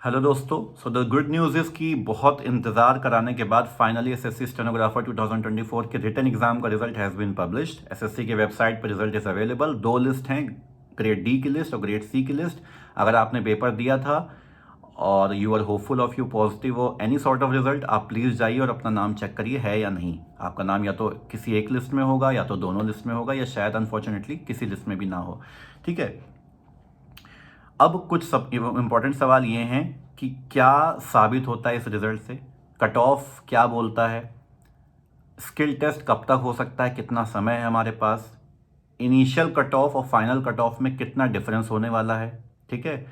Hello दोस्तों, so the good news is कि बहुत इंतज़ार कराने के बाद फाइनली एसएससी स्टेनोग्राफर 2024 के रिटन एग्जाम का result has been published. SSC के वेबसाइट पर रिजल्ट इज़ अवेलेबल। दो लिस्ट हैं, ग्रेड डी की लिस्ट और ग्रेड सी की लिस्ट। अगर आपने पेपर दिया था और you are hopeful of you positive और एनी सॉर्ट ऑफ रिजल्ट, आप प्लीज़ जाइए और अपना नाम चेक करिए है या नहीं। आपका नाम या तो किसी एक लिस्ट में होगा या तो दोनों लिस्ट में होगा या शायद अनफॉर्चुनेटली किसी लिस्ट में भी ना हो। ठीक है, अब कुछ सब इम्पोर्टेंट सवाल ये हैं कि क्या साबित होता है इस रिजल्ट से, कट ऑफ क्या बोलता है, स्किल टेस्ट कब तक हो सकता है, कितना समय है हमारे पास, इनिशियल कट ऑफ और फाइनल कट ऑफ में कितना डिफरेंस होने वाला है। ठीक है,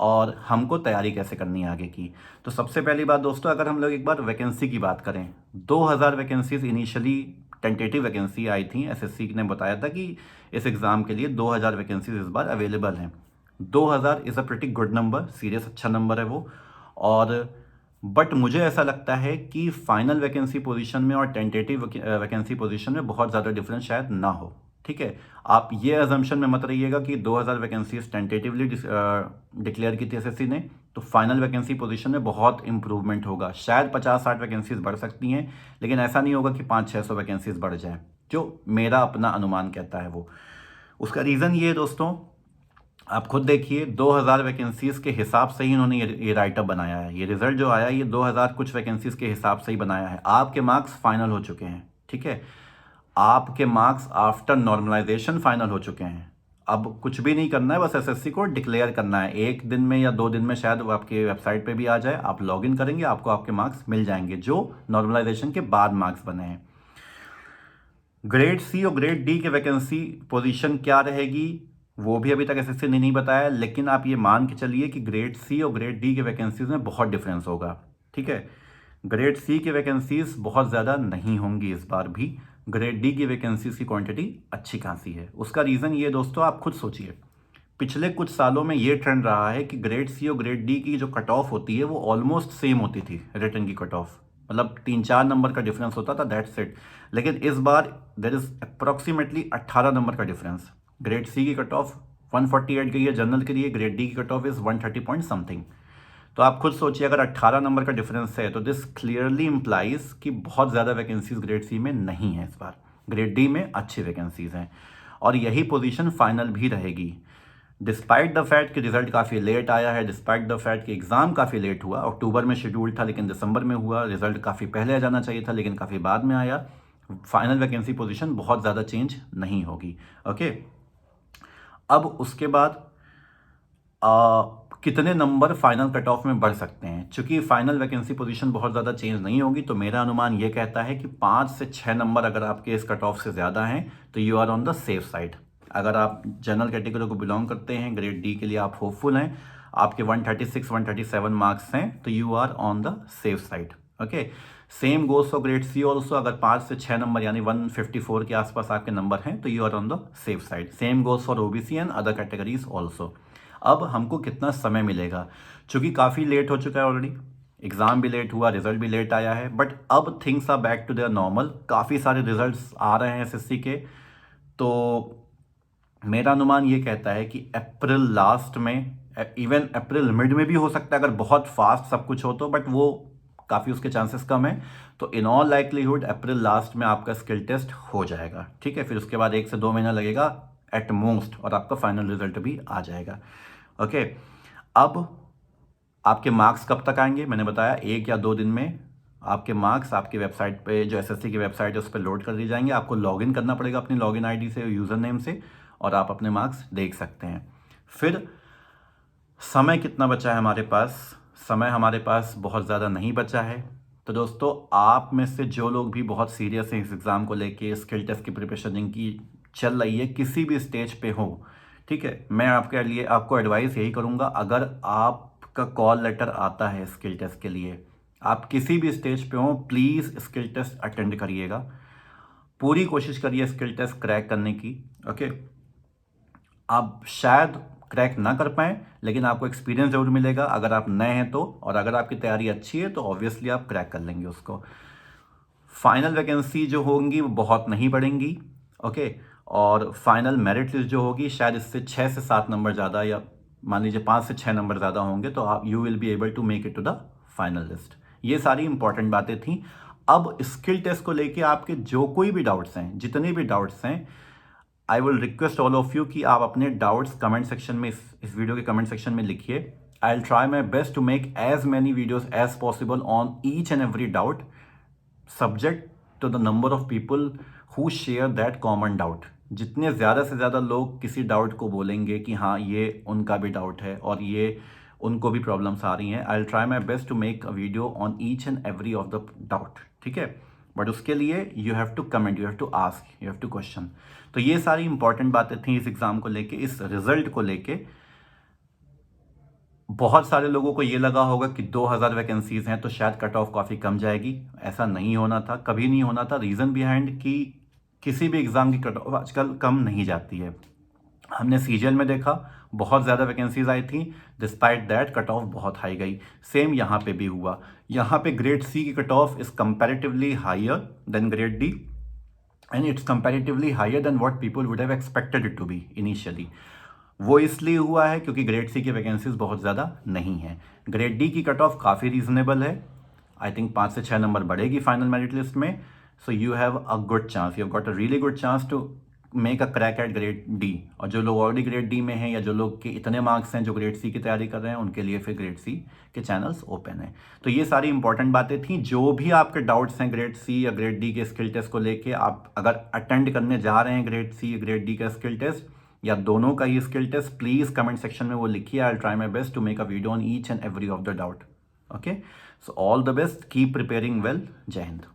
और हमको तैयारी कैसे करनी है आगे की। तो सबसे पहली बात दोस्तों, अगर हम लोग एक बार वैकेंसी की बात करें, 2000 वैकेंसीज इनिशियली टेंटेटिव वैकेंसी आई थी। एसएससी ने बताया था कि इस एग्ज़ाम के लिए 2000 वैकेंसीज इस बार अवेलेबल हैं। 2000 is a pretty good number, serious अच्छा नंबर है वो। और बट मुझे ऐसा लगता है कि फाइनल वैकेंसी पोजीशन में और टेंटेटिव वैकेंसी पोजीशन में बहुत ज़्यादा डिफरेंस शायद ना हो। ठीक है, आप ये अजम्पशन में मत रहिएगा कि 2000 वैकेंसीज टेंटेटिवली डिक्लेयर की थी एसएससी ने, तो फाइनल वैकेंसी पोजीशन में बहुत इंप्रूवमेंट होगा। शायद 50-60 वैकेंसीज बढ़ सकती हैं, लेकिन ऐसा नहीं होगा कि 500-600 वैकेंसीज बढ़ जाएं, जो मेरा अपना अनुमान कहता है वो। उसका रीज़न ये है दोस्तों, आप खुद देखिए, 2000 वैकेंसीज के हिसाब से ही इन्होंने ये राइटअप बनाया है। ये रिजल्ट जो आया ये 2000 कुछ वैकेंसीज के हिसाब से ही बनाया है। आपके मार्क्स फाइनल हो चुके हैं। ठीक है, आपके मार्क्स आफ्टर नॉर्मलाइजेशन फाइनल हो चुके हैं। अब कुछ भी नहीं करना है, बस एसएससी को डिक्लेयर करना है। एक दिन में या 2 दिन में शायद वो आपके वेबसाइट पे भी आ जाए। आप लॉगिन करेंगे, आपको आपके मार्क्स मिल जाएंगे जो नॉर्मलाइजेशन के बाद मार्क्स बने हैं। ग्रेड सी और ग्रेड डी के वैकेंसी पोजीशन क्या रहेगी वो भी अभी तक एसएससी ने नहीं बताया, लेकिन आप ये मान के चलिए कि ग्रेड सी और ग्रेड डी के वैकेंसीज में बहुत डिफरेंस होगा। ठीक है, ग्रेड सी की वैकेंसीज बहुत ज़्यादा नहीं होंगी इस बार भी। ग्रेड डी की वैकेंसीज की क्वांटिटी अच्छी खासी है। उसका रीज़न ये दोस्तों, आप खुद सोचिए, पिछले कुछ सालों में ये ट्रेंड रहा है कि ग्रेड सी और ग्रेड डी की जो कट ऑफ होती है वो ऑलमोस्ट सेम होती थी। रिटर्न की कट ऑफ मतलब 3-4 नंबर का डिफरेंस होता था, दैट्स इट। लेकिन इस बार देर इज अप्रॉक्सीमेटली 18 नंबर का डिफरेंस। ग्रेड सी की कट ऑफ 148 गई है जनरल के लिए, ग्रेड डी की cut of is 130 point something. तो आप खुद सोचिए, अगर 18 नंबर का डिफरेंस है तो दिस क्लियरली इंप्लाइज कि बहुत ज़्यादा वैकेंसीज ग्रेड सी में नहीं है इस बार। ग्रेड डी में अच्छी वैकेंसीज हैं और यही पोजीशन फाइनल भी रहेगी। डिस्पाइट द फैक्ट कि रिजल्ट काफ़ी लेट आया है, डिस्पाइट द फैक्ट कि एग्ज़ाम काफ़ी लेट हुआ। अक्टूबर में शेड्यूल था लेकिन दिसंबर में हुआ। रिजल्ट काफ़ी पहले आ जाना चाहिए था लेकिन काफ़ी बाद में आया। फाइनल वैकेंसी पोजीशन बहुत ज़्यादा चेंज नहीं होगी। ओके, अब उसके बाद कितने नंबर फाइनल कट ऑफ में बढ़ सकते हैं। चूंकि फाइनल वैकेंसी पोजीशन बहुत ज़्यादा चेंज नहीं होगी, तो मेरा अनुमान ये कहता है कि 5 से 6 नंबर अगर आपके इस कट ऑफ से ज़्यादा हैं तो you are on the safe side. अगर आप जनरल कैटेगरी को बिलोंग करते हैं, ग्रेड डी के लिए आप होपफुल हैं, आपके 136-137 मार्क्स हैं, तो you are on the safe side. Okay, same goes for grade C also. अगर 5 से 6 नंबर यानी 154 के आसपास आपके नंबर हैं तो you are on the safe side. Same goes for OBC and other categories also. अब हमको कितना समय मिलेगा, चूंकि काफ़ी लेट हो चुका है ऑलरेडी, एग्ज़ाम भी लेट हुआ, रिजल्ट भी लेट आया है, बट अब things are back to their normal. काफ़ी सारे रिजल्ट्स आ रहे हैं एसएससी के। तो मेरा अनुमान ये कहता है कि अप्रैल लास्ट में, इवन अप्रैल मिड में भी हो सकता है अगर बहुत फास्ट सब कुछ हो तो, बट वो काफ़ी उसके चांसेस कम है। तो in all likelihood April last में आपका स्किल टेस्ट हो जाएगा। ठीक है, फिर उसके बाद 1 से 2 महीना लगेगा एट मोस्ट और आपका फाइनल रिजल्ट भी आ जाएगा। ओके, अब आपके मार्क्स कब तक आएंगे, मैंने बताया 1 या 2 दिन में आपके मार्क्स आपकी वेबसाइट पे, जो एसएससी की वेबसाइट है उस पर लोड कर दिए जाएंगे। आपको लॉगिन करना पड़ेगा अपनी लॉगिन आईडी से, यूज़र नेम से, और आप अपने मार्क्स देख सकते हैं। फिर समय कितना बचा है हमारे पास, समय हमारे पास बहुत ज़्यादा नहीं बचा है। तो दोस्तों, आप में से जो लोग भी बहुत सीरियस हैं इस एग्ज़ाम को लेके, स्किल टेस्ट की प्रिपरेशन जिनकी चल रही है, किसी भी स्टेज पे हो, ठीक है, मैं आपके लिए आपको एडवाइस यही करूँगा, अगर आपका कॉल लेटर आता है स्किल टेस्ट के लिए, आप किसी भी स्टेज पे हो, प्लीज़ स्किल टेस्ट अटेंड करिएगा। पूरी कोशिश करिए स्किल टेस्ट क्रैक करने की। ओके, आप शायद क्रैक ना कर पाएँ, लेकिन आपको एक्सपीरियंस ज़रूर मिलेगा अगर आप नए हैं तो, और अगर आपकी तैयारी अच्छी है तो ऑब्वियसली आप क्रैक कर लेंगे उसको। फाइनल वैकेंसी जो होंगी वो बहुत नहीं बढ़ेंगी। ओके, और फाइनल मेरिट लिस्ट जो होगी शायद इससे 6 से 7 नंबर ज़्यादा या मान लीजिए 5 से 6 नंबर ज़्यादा होंगे तो आप you will be able to make it to the final list. ये सारी इंपॉर्टेंट बातें थी। अब स्किल टेस्ट को लेके आपके जो कोई भी डाउट्स हैं, जितने भी डाउट्स हैं, I will request all of you कि आप अपने डाउट्स कमेंट सेक्शन में, इस वीडियो के कमेंट सेक्शन में लिखिए। I will try my best to make as many videos as possible on each and every doubt, subject to the number of people who share that common doubt. जितने ज़्यादा से ज़्यादा लोग किसी doubt को बोलेंगे कि हाँ ये उनका भी डाउट है और ये उनको भी प्रॉब्लम्स आ रही हैं, I will try my best to make a video on each and every of the doubt, ठीक है। बट उसके लिए you have to comment, you have to ask, you have to question. तो ये सारी इंपॉर्टेंट बातें थी इस एग्ज़ाम को लेके, इस रिजल्ट को लेके। बहुत सारे लोगों को ये लगा होगा कि 2000 वैकेंसीज हैं तो शायद कट ऑफ काफ़ी कम जाएगी। ऐसा नहीं होना था, कभी नहीं होना था। रीज़न बिहाइंड कि किसी भी एग्ज़ाम की कट ऑफ आजकल कम नहीं जाती है। हमने सीजीएल में देखा बहुत ज़्यादा वैकेंसीज आई थी, डिस्पाइट दैट कट ऑफ बहुत हाई गई। सेम यहाँ पे भी हुआ। यहाँ पे ग्रेड सी की cut off is comparatively higher than grade D and it's comparatively higher than what people would have expected it to be initially. वो इसलिए हुआ है क्योंकि ग्रेड सी की वैकेंसीज बहुत ज़्यादा नहीं है। ग्रेड डी की कट ऑफ काफ़ी रीजनेबल है। आई थिंक 5 से 6 नंबर बढ़ेगी फाइनल मेरिट लिस्ट में। So you have a good chance, you have got a really good chance to make a crack at grade D. और जो लोग already grade D में हैं या जो लोग के इतने मार्क्स हैं जो ग्रेड सी की तैयारी कर रहे हैं, उनके लिए फिर ग्रेड सी के चैनल्स ओपन हैं। तो ये सारी इंपॉर्टेंट बातें थी। जो भी आपके डाउट्स हैं ग्रेड सी या ग्रेड डी के स्किल टेस्ट को लेके, आप अगर अटेंड करने जा रहे हैं ग्रेड सी या ग्रेड डी का स्किल टेस्ट या दोनों का ही skill test, please comment section में वो लिखिए। I will try my best to make a video on each and every of the doubt. Okay, so all the best, keep preparing well. जय हिंद।